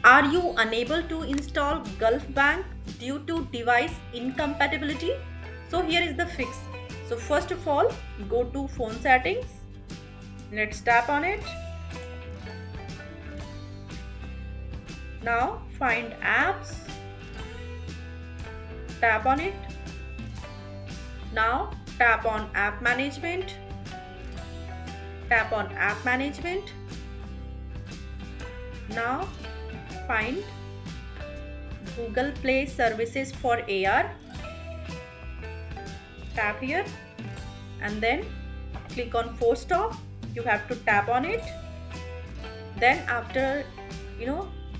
Are you unable to install Gulf Bank due to device incompatibility? So here is the fix. So first of all, go to phone settings. Let's tap on it. Now find apps. Tap on it. Now tap on app management. Tap on app management. Now find Google Play services for AR. Tap here and then click on force stop. You have to tap on it. Then after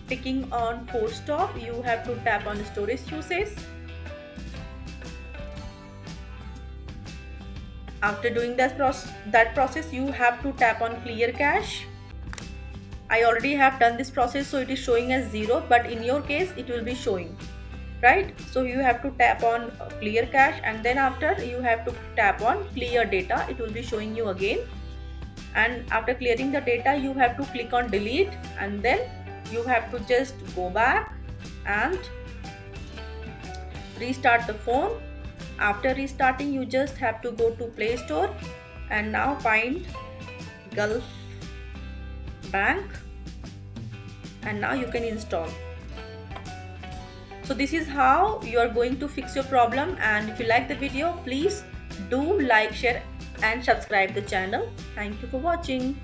picking on force stop, you have to tap on storage usage. After doing that process, you have to tap on clear cache. I already have done this process, so it is showing as 0, but in your case it will be showing, right? So you have to tap on clear cache, and then after you have to tap on clear data. It will be showing you again, and after clearing the data you have to click on delete, and then you have to just go back and restart the phone. After restarting, you just have to go to Play Store and now find Gulf Bank, and now you can install. So this is how you are going to fix your problem, and if you like the video, please do like, share and subscribe the channel. Thank you for watching.